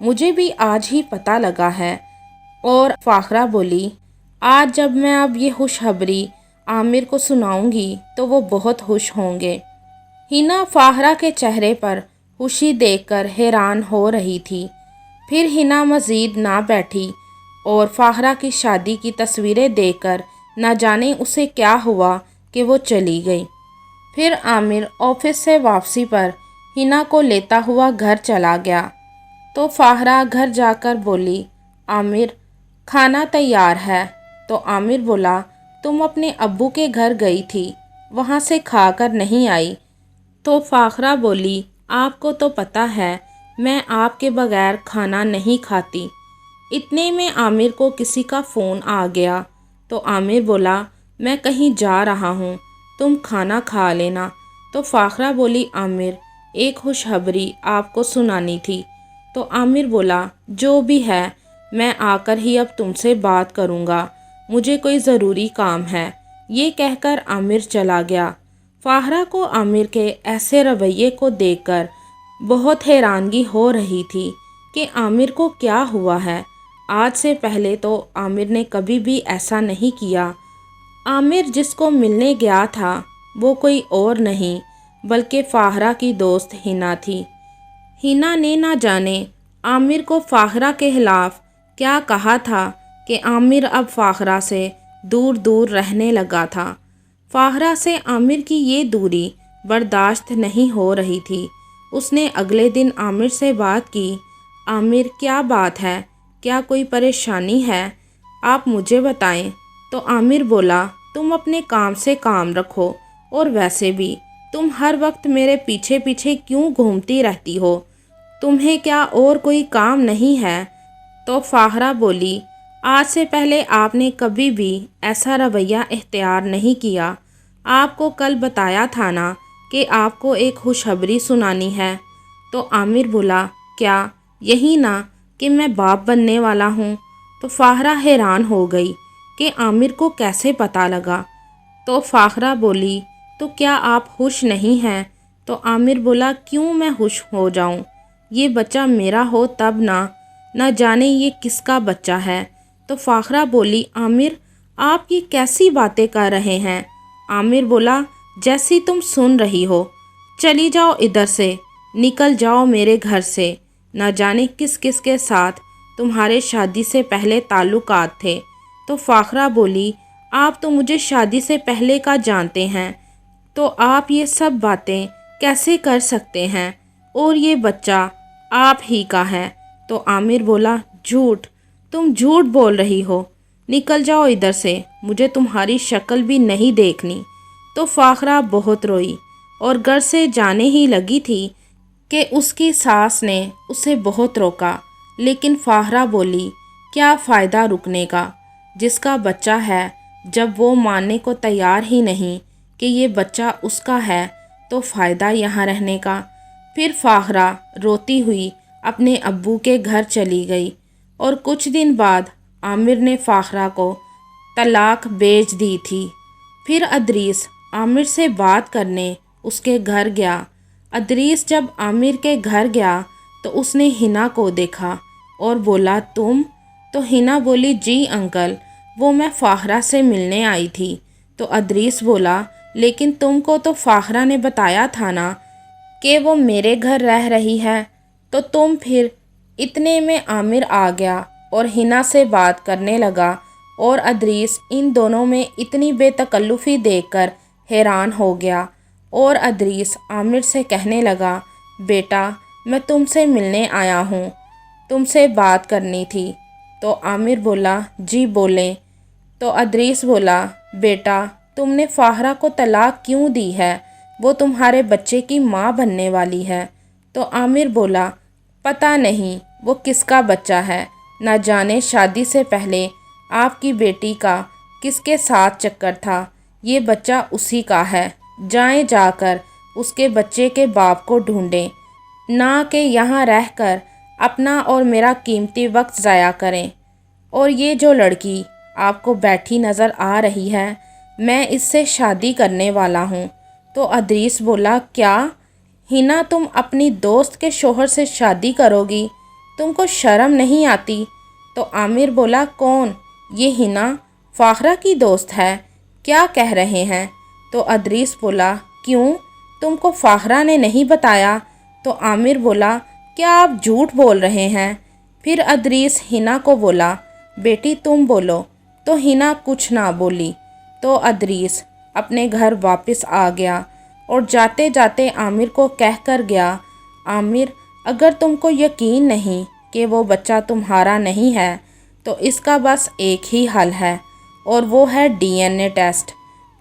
مجھے بھی آج ہی پتہ لگا ہے۔ اور فاخرہ بولی آج جب میں اب یہ خوشخبری عامر کو سناؤں گی تو وہ بہت خوش ہوں گے۔ ہنا فاخرہ کے چہرے پر خوشی دیکھ کر حیران ہو رہی تھی۔ پھر ہنا مزید نہ بیٹھی اور فاخرہ کی شادی کی تصویریں دیکھ کر نہ جانے اسے کیا ہوا کہ وہ چلی گئی۔ پھر عامر آفس سے واپسی پر ہنا کو لیتا ہوا گھر چلا گیا تو فاخرہ گھر جا کر بولی عامر کھانا تیار ہے۔ تو عامر بولا تم اپنے ابو کے گھر گئی تھی، وہاں سے کھا کر نہیں آئی؟ تو فاخرہ بولی آپ کو تو پتہ ہے میں آپ کے بغیر کھانا نہیں کھاتی۔ اتنے میں عامر کو کسی کا فون آ گیا تو عامر بولا میں کہیں جا رہا ہوں، تم کھانا کھا لینا۔ تو فاخرہ بولی عامر ایک خوشخبری آپ کو سنانی تھی۔ تو عامر بولا جو بھی ہے میں آ کر ہی اب تم سے بات کروں گا، مجھے کوئی ضروری کام ہے۔ یہ کہہ کر عامر چلا گیا۔ فاخرہ کو عامر کے ایسے رویے کو دیکھ کر بہت حیرانگی ہو رہی تھی کہ عامر کو کیا ہوا ہے۔ آج سے پہلے تو عامر نے کبھی بھی ایسا نہیں کیا۔ عامر جس کو ملنے گیا تھا وہ کوئی اور نہیں بلکہ فاخرہ کی دوست ہنا تھی۔ ہنا نے نہ جانے عامر کو فاخرہ کے خلاف کیا کہا تھا کہ عامر اب فاخرہ سے دور دور رہنے لگا تھا۔ فاخرہ سے عامر کی یہ دوری برداشت نہیں ہو رہی تھی۔ اس نے اگلے دن عامر سے بات کی، عامر کیا بات ہے، کیا کوئی پریشانی ہے، آپ مجھے بتائیں۔ تو عامر بولا تم اپنے کام سے کام رکھو، اور ویسے بھی تم ہر وقت میرے پیچھے پیچھے کیوں گھومتی رہتی ہو، تمہیں کیا اور کوئی کام نہیں ہے؟ تو فاخرہ بولی آج سے پہلے آپ نے کبھی بھی ایسا رویہ اختیار نہیں کیا۔ آپ کو کل بتایا تھا نا کہ آپ کو ایک خوشخبری سنانی ہے۔ تو عامر بولا کیا یہی نا کہ میں باپ بننے والا ہوں؟ تو فاخرہ حیران ہو گئی کہ عامر کو کیسے پتہ لگا۔ تو فاخرہ بولی تو کیا آپ خوش نہیں ہیں؟ تو عامر بولا کیوں میں خوش ہو جاؤں، یہ بچہ میرا ہو تب نہ جانے یہ کس کا بچہ ہے۔ تو فاخرہ بولی عامر آپ یہ کیسی باتیں کر رہے ہیں؟ عامر بولا جیسی تم سن رہی ہو، چلی جاؤ ادھر سے، نکل جاؤ میرے گھر سے، نہ جانے کس کس کے ساتھ تمہارے شادی سے پہلے تعلقات تھے۔ تو فاخرہ بولی آپ تو مجھے شادی سے پہلے کا جانتے ہیں، تو آپ یہ سب باتیں کیسے کر سکتے ہیں، اور یہ بچہ آپ ہی کا ہے؟ تو عامر بولا جھوٹ، تم جھوٹ بول رہی ہو، نکل جاؤ ادھر سے، مجھے تمہاری شکل بھی نہیں دیکھنی۔ تو فاخرہ بہت روئی اور گھر سے جانے ہی لگی تھی کہ اس کی ساس نے اسے بہت روکا، لیکن فاخرہ بولی کیا فائدہ رکنے کا، جس کا بچہ ہے جب وہ ماننے کو تیار ہی نہیں کہ یہ بچہ اس کا ہے تو فائدہ یہاں رہنے کا۔ پھر فاخرہ روتی ہوئی اپنے ابو کے گھر چلی گئی، اور کچھ دن بعد عامر نے فاخرہ کو طلاق بھیج دی تھی۔ پھر ادریس عامر سے بات کرنے اس کے گھر گیا۔ ادریس جب عامر کے گھر گیا تو اس نے ہنا کو دیکھا اور بولا تم؟ تو ہنا بولی جی انکل، وہ میں فاخرہ سے ملنے آئی تھی۔ تو ادریس بولا لیکن تم کو تو فاخرہ نے بتایا تھا نا کہ وہ میرے گھر رہ رہی ہے، تو تم پھر؟ اتنے میں عامر آ گیا اور ہنا سے بات کرنے لگا، اور ادریس ان دونوں میں اتنی بے تکلفی دیکھ کر حیران ہو گیا، اور ادریس عامر سے کہنے لگا بیٹا میں تم سے ملنے آیا ہوں، تم سے بات کرنی تھی۔ تو عامر بولا جی بولیں۔ تو ادریس بولا بیٹا تم نے فاخرہ کو طلاق کیوں دی ہے، وہ تمہارے بچے کی ماں بننے والی ہے۔ تو عامر بولا پتہ نہیں وہ کس کا بچہ ہے، نہ جانے شادی سے پہلے آپ کی بیٹی کا کس کے ساتھ چکر تھا، یہ بچہ اسی کا ہے، جائیں جا کر اس کے بچے کے باپ کو ڈھونڈیں، نہ کہ یہاں رہ کر اپنا اور میرا قیمتی وقت ضائع کریں۔ اور یہ جو لڑکی آپ کو بیٹھی نظر آ رہی ہے میں اس سے شادی کرنے والا ہوں۔ تو ادریس بولا کیا ہنا تم اپنی دوست کے شوہر سے شادی کرو گی؟ تم کو شرم نہیں آتی؟ تو عامر بولا کون؟ یہ ہنا فاخرہ کی دوست ہے، کیا کہہ رہے ہیں؟ تو ادریس بولا کیوں، تم کو فاخرہ نے نہیں بتایا؟ تو عامر بولا کیا آپ جھوٹ بول رہے ہیں؟ پھر ادریس ہنا کو بولا بیٹی تم بولو، تو ہنا کچھ نہ بولی۔ تو ادریس اپنے گھر واپس آ گیا اور جاتے جاتے عامر کو کہہ کر گیا، عامر اگر تم کو یقین نہیں کہ وہ بچہ تمہارا نہیں ہے تو اس کا بس ایک ہی حل ہے اور وہ ہے DNA ٹیسٹ۔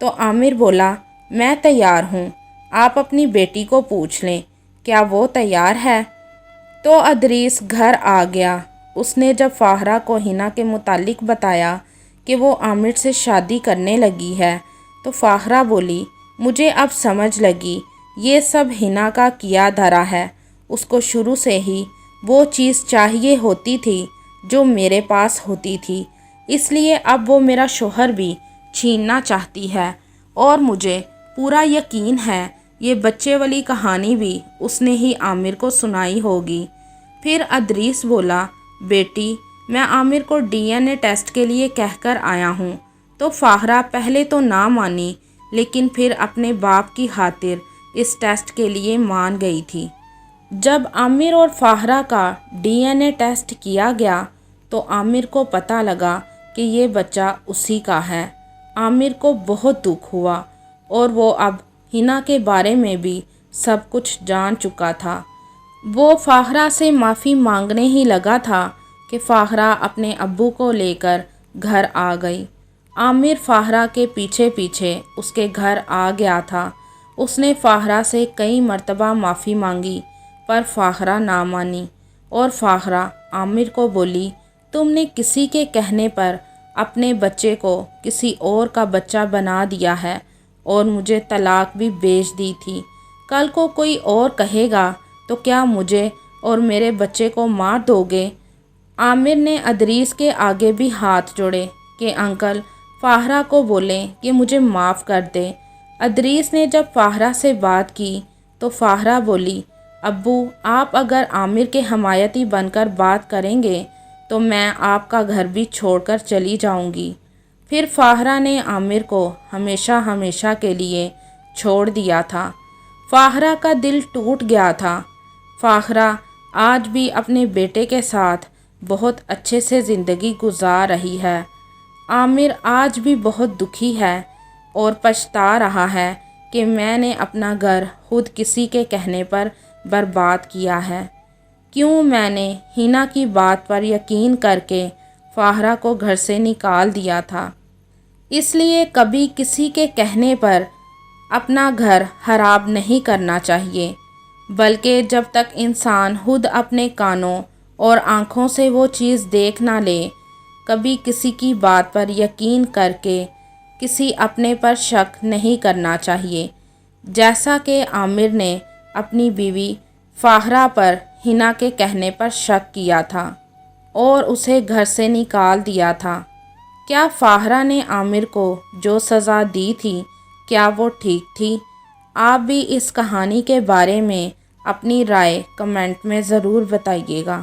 تو عامر بولا میں تیار ہوں، آپ اپنی بیٹی کو پوچھ لیں، کیا وہ تیار ہے؟ تو ادریس گھر آ گیا۔ اس نے جب فاخرہ کو ہنا کے متعلق بتایا کہ وہ عامر سے شادی کرنے لگی ہے تو فاخرہ بولی مجھے اب سمجھ لگی یہ سب ہنا کا کیا دھرا ہے، اس کو شروع سے ہی وہ چیز چاہیے ہوتی تھی جو میرے پاس ہوتی تھی، اس لیے اب وہ میرا شوہر بھی چھیننا چاہتی ہے، اور مجھے پورا یقین ہے یہ بچے والی کہانی بھی اس نے ہی عامر کو سنائی ہوگی۔ پھر ادریس بولا بیٹی میں عامر کو DNA ٹیسٹ کے لیے کہہ کر آیا ہوں۔ تو فاخرہ پہلے تو نہ مانی لیکن پھر اپنے باپ کی خاطر اس ٹیسٹ کے لیے مان گئی تھی۔ جب عامر اور فاخرہ کا DNA ٹیسٹ کیا گیا تو عامر کو پتہ لگا کہ یہ بچہ اسی کا ہے۔ عامر کو بہت دکھ ہوا اور وہ اب ہنا کے بارے میں بھی سب کچھ جان چکا تھا۔ وہ فاخرہ سے معافی مانگنے ہی لگا تھا کہ فاخرہ اپنے ابو کو لے کر گھر آ گئی۔ عامر فاخرہ کے پیچھے پیچھے اس کے گھر آ گیا تھا۔ اس نے فاخرہ سے کئی مرتبہ معافی مانگی پر فاخرہ نہ مانی، اور فاخرہ عامر کو بولی تم نے کسی کے کہنے پر اپنے بچے کو کسی اور کا بچہ بنا دیا ہے اور مجھے طلاق بھی بھیج دی تھی، کل کو کوئی اور کہے گا تو کیا مجھے اور میرے بچے کو مار دو گے؟ عامر نے ادریس کے آگے بھی ہاتھ جوڑے کہ انکل فاخرہ کو بولیں کہ مجھے معاف کر دے۔ ادریس نے جب فاخرہ سے بات کی تو فاخرہ بولی ابو آپ اگر عامر کے حمایتی بن کر بات کریں گے تو میں آپ کا گھر بھی چھوڑ کر چلی جاؤں گی۔ پھر فاخرہ نے عامر کو ہمیشہ ہمیشہ کے لیے چھوڑ دیا تھا۔ فاخرہ کا دل ٹوٹ گیا تھا۔ فاخرہ آج بھی اپنے بیٹے کے ساتھ بہت اچھے سے زندگی گزار رہی ہے۔ عامر آج بھی بہت دکھی ہے اور پچھتا رہا ہے کہ میں نے اپنا گھر خود کسی کے کہنے پر برباد کیا ہے، کیوں میں نے ہنا کی بات پر یقین کر کے فاخرہ کو گھر سے نکال دیا تھا۔ اس لیے کبھی کسی کے کہنے پر اپنا گھر خراب نہیں کرنا چاہیے، بلکہ جب تک انسان خود اپنے کانوں اور آنکھوں سے وہ چیز دیکھ نہ لے، کبھی کسی کی بات پر یقین کر کے کسی اپنے پر شک نہیں کرنا چاہیے، جیسا کہ عامر نے اپنی بیوی فاخرہ پر ہنا کے کہنے پر شک کیا تھا اور اسے گھر سے نکال دیا تھا۔ کیا فاخرہ نے عامر کو جو سزا دی تھی کیا وہ ٹھیک تھی؟ آپ بھی اس کہانی کے بارے میں اپنی رائے کمنٹ میں ضرور بتائیے گا۔